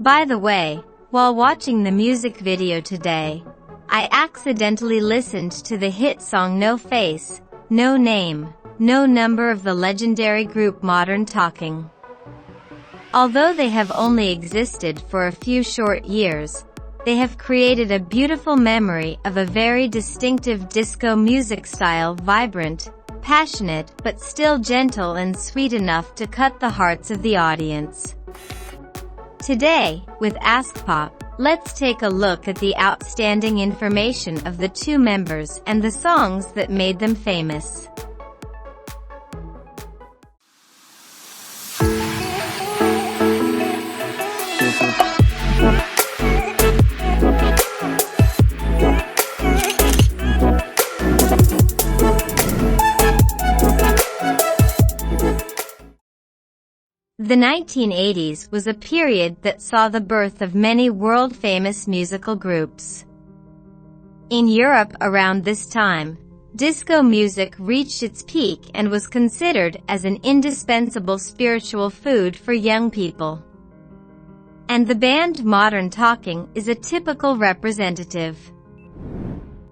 By the way, while watching the music video today, I accidentally listened to the hit song No Face, No Name, No Number of the legendary group Modern Talking. Although they have only existed for a few short years, they have created a beautiful memory of a very distinctive disco music style, vibrant, passionate, but still gentle and sweet enough to cut the hearts of the audience. Today, with Ask Pop, let's take a look at the outstanding information of the two members and the songs that made them famous. The 1980s was a period that saw the birth of many world-famous musical groups. In Europe around this time, disco music reached its peak and was considered as an indispensable spiritual food for young people. And the band Modern Talking is a typical representative.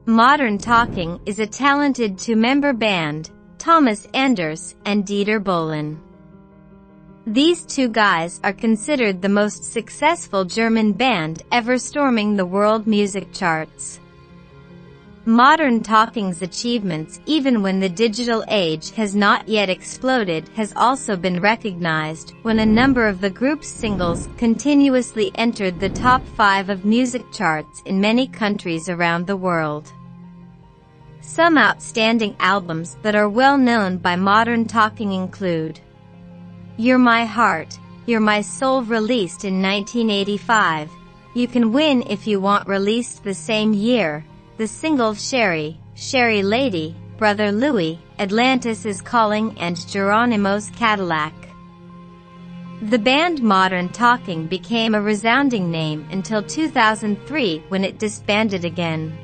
Modern Talking is a talented two-member band, Thomas Enders and Dieter Bohlen. These two guys are considered the most successful German band ever storming the world music charts. Modern Talking's achievements, even when the digital age has not yet exploded, has also been recognized when a number of the group's singles continuously entered the top 5 of music charts in many countries around the world. Some outstanding albums that are well known by Modern Talking include You're My Heart, You're My Soul, released in 1985, You Can Win If You Want, released the same year, the single Sherry, Sherry Lady, Brother Louie, Atlantis Is Calling, and Geronimo's Cadillac. The band Modern Talking became a resounding name until 2003 when it disbanded again.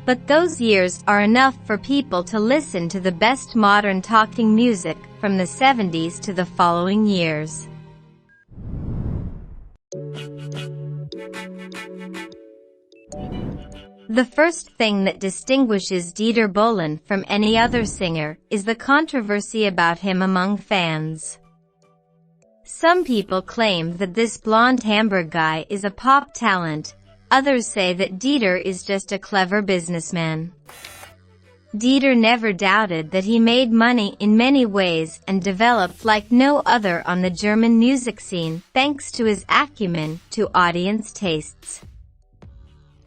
But those years are enough for people to listen to the best Modern Talking music from the 70s to the following years. The first thing that distinguishes Dieter Bohlen from any other singer is the controversy about him among fans. Some people claim that this blonde Hamburg guy is a pop talent. Others say that Dieter is just a clever businessman. Dieter never doubted that he made money in many ways and developed like no other on the German music scene, thanks to his acumen to audience tastes.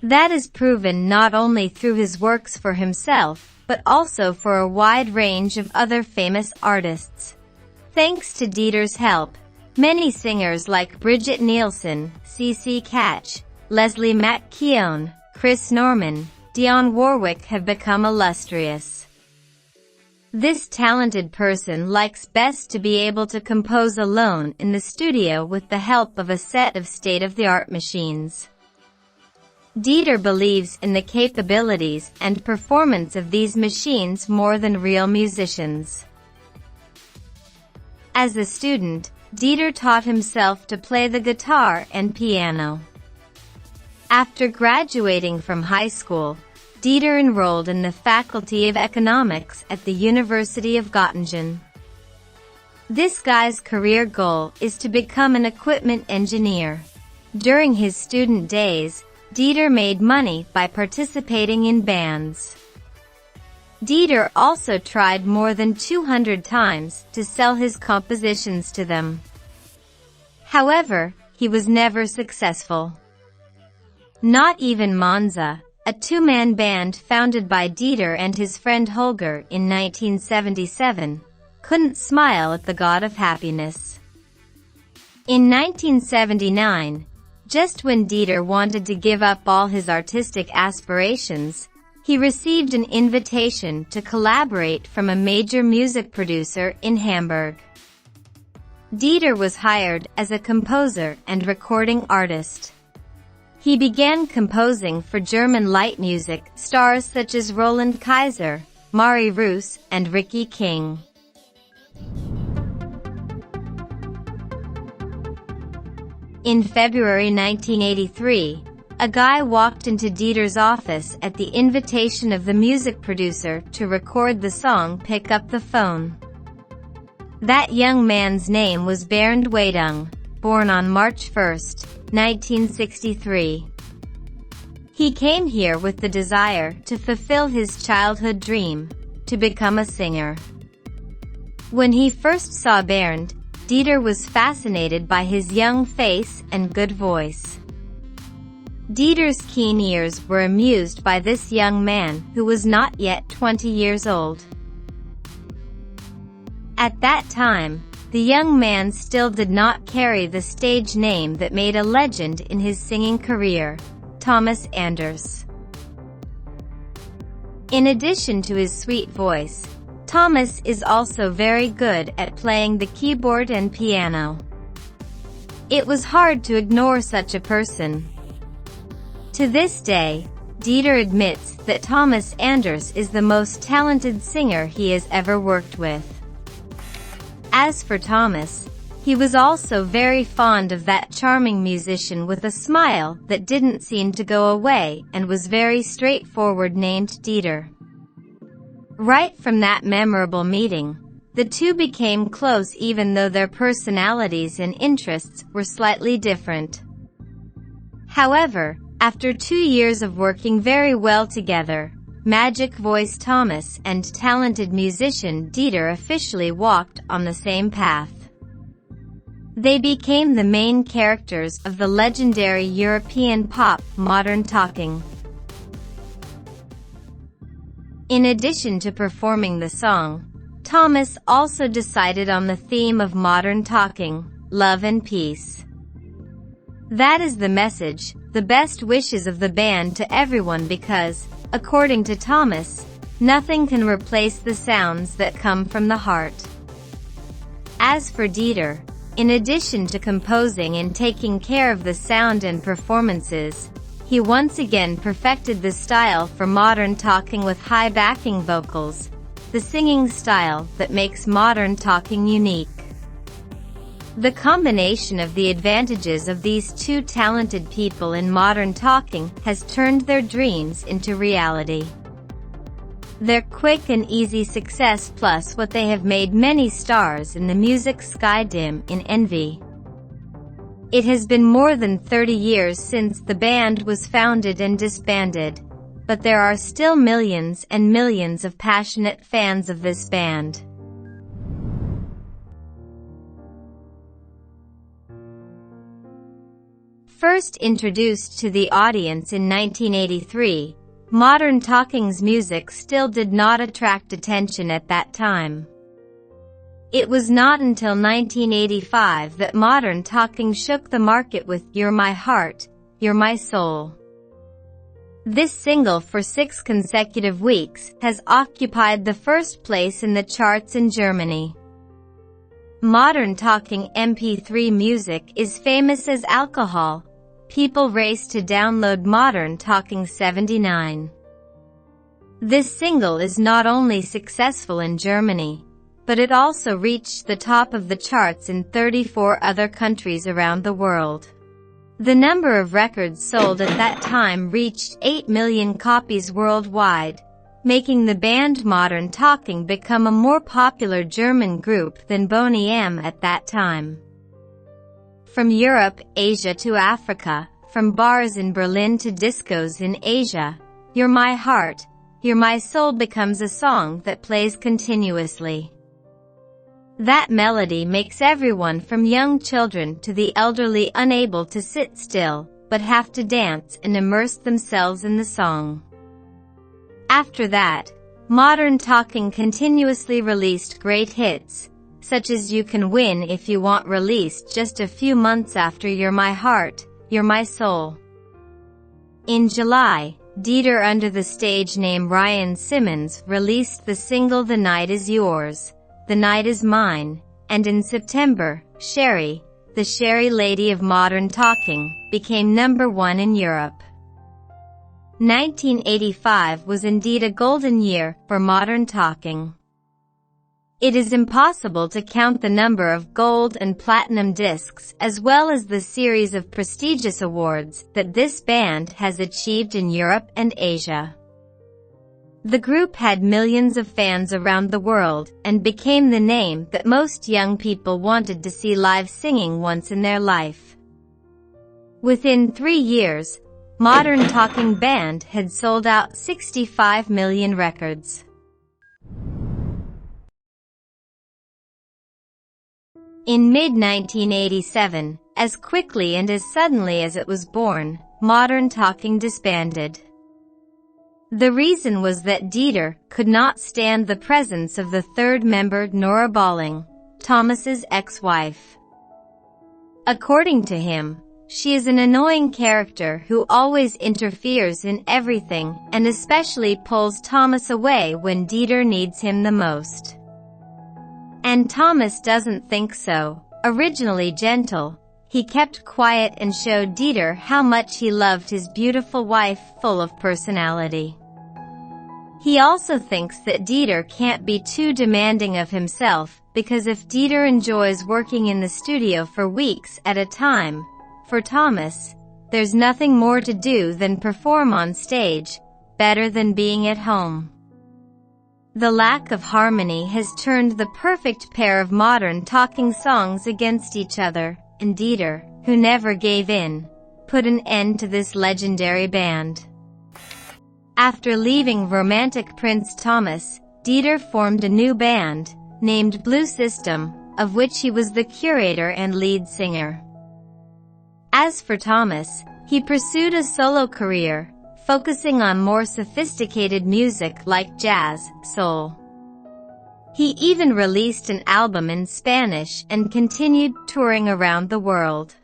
That is proven not only through his works for himself, but also for a wide range of other famous artists. Thanks to Dieter's help, many singers like Brigitte Nielsen, C.C. Catch, Leslie McKeown, Chris Norman, Dionne Warwick have become illustrious. This talented person likes best to be able to compose alone in the studio with the help of a set of state-of-the-art machines. Dieter believes in the capabilities and performance of these machines more than real musicians. As a student, Dieter taught himself to play the guitar and piano. After graduating from high school, Dieter enrolled in the Faculty of Economics at the University of Göttingen. This guy's career goal is to become an equipment engineer. During his student days, Dieter made money by participating in bands. Dieter also tried more than 200 times to sell his compositions to them. However, he was never successful. Not even Monza, a two-man band founded by Dieter and his friend Holger in 1977, couldn't smile at the god of happiness. In 1979, just when Dieter wanted to give up all his artistic aspirations, he received an invitation to collaborate from a major music producer in Hamburg. Dieter was hired as a composer and recording artist. He began composing for German light music stars such as Roland Kaiser, Mari Roos, and Ricky King. In February 1983, a guy walked into Dieter's office at the invitation of the music producer to record the song Pick Up the Phone. That young man's name was Bernd Weidung, born on March 1, 1963. He came here with the desire to fulfill his childhood dream, to become a singer. When he first saw Bernd, Dieter was fascinated by his young face and good voice. Dieter's keen ears were amused by this young man who was not yet 20 years old. At that time, the young man still did not carry the stage name that made a legend in his singing career, Thomas Anders. In addition to his sweet voice, Thomas is also very good at playing the keyboard and piano. It was hard to ignore such a person. To this day, Dieter admits that Thomas Anders is the most talented singer he has ever worked with. As for Thomas, he was also very fond of that charming musician with a smile that didn't seem to go away and was very straightforward named Dieter. Right from that memorable meeting, the two became close even though their personalities and interests were slightly different. However, after 2 years of working very well together, magic voice Thomas and talented musician Dieter officially walked on the same path. They became the main characters of the legendary European pop Modern Talking. In addition to performing the song, Thomas also decided on the theme of Modern Talking, love and peace. That is the message, the best wishes of the band to everyone because, according to Thomas, nothing can replace the sounds that come from the heart. As for Dieter, in addition to composing and taking care of the sound and performances, he once again perfected the style for Modern Talking with high backing vocals, the singing style that makes Modern Talking unique. The combination of the advantages of these two talented people in Modern Talking has turned their dreams into reality. Their quick and easy success plus what they have made many stars in the music sky dim in envy. It has been more than 30 years since the band was founded and disbanded, but there are still millions and millions of passionate fans of this band. First introduced to the audience in 1983, Modern Talking's music still did not attract attention at that time. It was not until 1985 that Modern Talking shook the market with You're My Heart, You're My Soul. This single for 6 consecutive weeks has occupied the first place in the charts in Germany. Modern Talking MP3 music is famous as alcohol. People race to download Modern Talking 79. This single is not only successful in Germany, but it also reached the top of the charts in 34 other countries around the world. The number of records sold at that time reached 8 million copies worldwide, making the band Modern Talking become a more popular German group than Boney M at that time. From Europe, Asia to Africa, from bars in Berlin to discos in Asia, You're My Heart, You're My Soul becomes a song that plays continuously. That melody makes everyone from young children to the elderly unable to sit still, but have to dance and immerse themselves in the song. After that, Modern Talking continuously released great hits, such as You Can Win If You Want, released just a few months after You're My Heart, You're My Soul. In July, Dieter under the stage name Ryan Simmons released the single The Night Is Yours, The Night Is Mine, and in September, Sherry, the Sherry Lady of Modern Talking, became #1 in Europe. 1985 was indeed a golden year for Modern Talking. It is impossible to count the number of gold and platinum discs as well as the series of prestigious awards that this band has achieved in Europe and Asia. The group had millions of fans around the world and became the name that most young people wanted to see live singing once in their life. Within 3 years, Modern Talking Band had sold out 65 million records. In mid-1987, as quickly and as suddenly as it was born, Modern Talking disbanded. The reason was that Dieter could not stand the presence of the third member Nora Bohlen, Thomas's ex-wife. According to him, she is an annoying character who always interferes in everything and especially pulls Thomas away when Dieter needs him the most. And Thomas doesn't think so. Originally gentle, he kept quiet and showed Dieter how much he loved his beautiful wife full of personality. He also thinks that Dieter can't be too demanding of himself, because if Dieter enjoys working in the studio for weeks at a time, for Thomas, there's nothing more to do than perform on stage, better than being at home. The lack of harmony has turned the perfect pair of modern talking songs against each other, and Dieter, who never gave in, put an end to this legendary band. After leaving Romantic Prince Thomas, Dieter formed a new band, named Blue System, of which he was the curator and lead singer. As for Thomas, he pursued a solo career, focusing on more sophisticated music like jazz, soul. He even released an album in Spanish and continued touring around the world.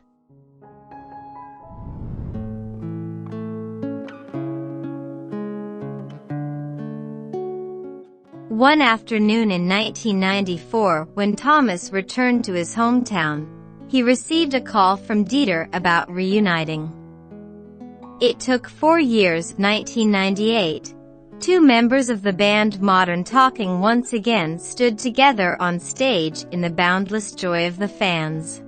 One afternoon in 1994, when Thomas returned to his hometown, he received a call from Dieter about reuniting. It took 4 years, 1998. 2 members of the band Modern Talking once again stood together on stage in the boundless joy of the fans.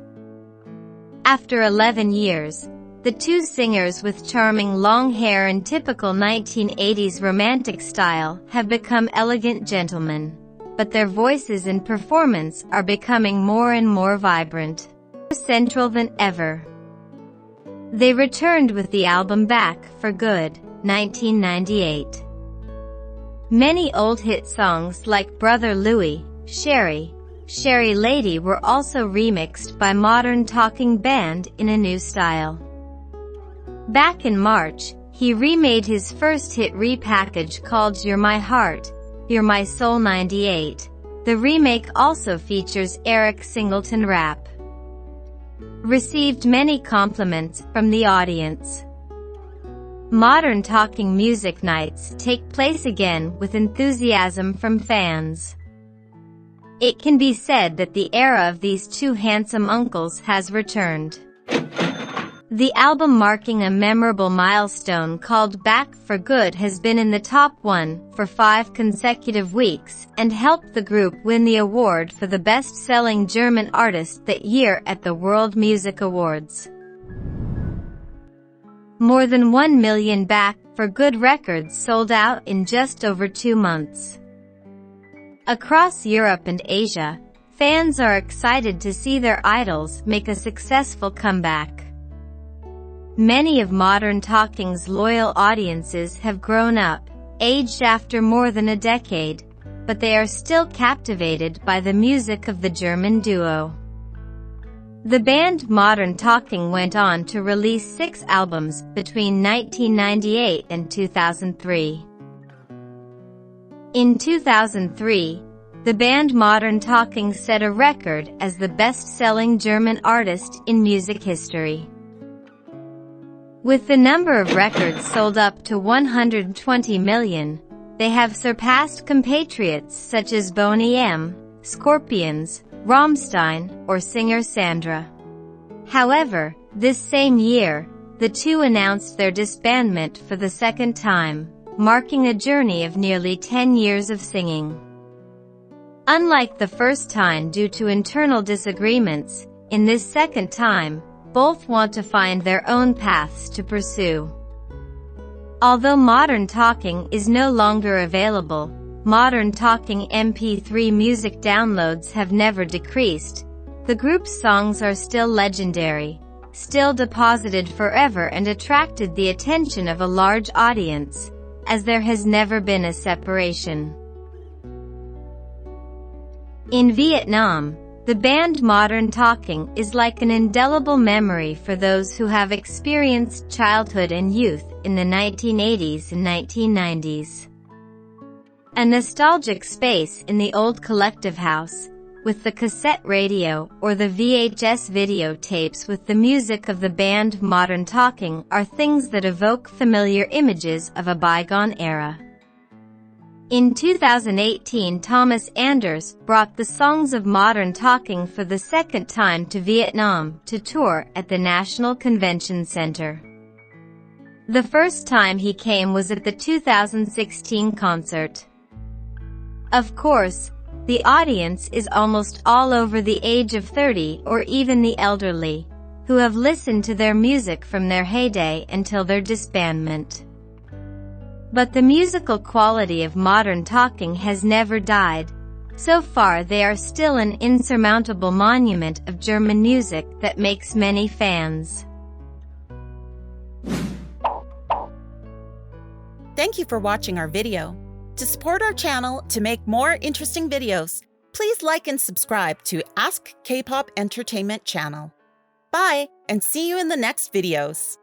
After 11 years, the 2 singers with charming long hair and typical 1980s romantic style have become elegant gentlemen, but their voices and performance are becoming more and more vibrant, more central than ever. They returned with the album Back for Good, 1998. Many old hit songs like Brother Louie, Sherry, Sherry Lady were also remixed by Modern Talking Band in a new style. Back in March, he remade his first hit repackage called You're My Heart, You're My Soul 98. The remake also features Eric Singleton rap. Received many compliments from the audience. Modern Talking music nights take place again with enthusiasm from fans. It can be said that the era of these 2 handsome uncles has returned. The album marking a memorable milestone called Back for Good has been in the top 1 for 5 consecutive weeks and helped the group win the award for the best-selling German artist that year at the World Music Awards. More than 1 million Back for Good records sold out in just over 2 months. Across Europe and Asia, fans are excited to see their idols make a successful comeback. Many of Modern Talking's loyal audiences have grown up, aged after more than a decade, but they are still captivated by the music of the German duo. The band Modern Talking went on to release 6 albums between 1998 and 2003. In 2003, the band Modern Talking set a record as the best-selling German artist in music history. With the number of records sold up to 120 million, they have surpassed compatriots such as Boney M., Scorpions, Rammstein, or singer Sandra. However, this same year, the 2 announced their disbandment for the 2nd time, marking a journey of nearly 10 years of singing. Unlike the first time due to internal disagreements, in this second time, both want to find their own paths to pursue. Although Modern Talking is no longer available, Modern Talking MP3 music downloads have never decreased. The group's songs are still legendary, still deposited forever and attracted the attention of a large audience, as there has never been a separation. In Vietnam, the band Modern Talking is like an indelible memory for those who have experienced childhood and youth in the 1980s and 1990s. A nostalgic space in the old collective house, with the cassette radio or the VHS videotapes with the music of the band Modern Talking, are things that evoke familiar images of a bygone era. In 2018, Thomas Anders brought the songs of Modern Talking for the second time to Vietnam to tour at the National Convention Center. The first time he came was at the 2016 concert. Of course, the audience is almost all over the age of 30 or even the elderly, who have listened to their music from their heyday until their disbandment. But the musical quality of Modern Talking has never died. So far they are still an insurmountable monument of German music that makes many fans. Thank you for watching our video. To support our channel to make more interesting videos, please like and subscribe to Ask K-Pop Entertainment channel. Bye, and see you in the next videos.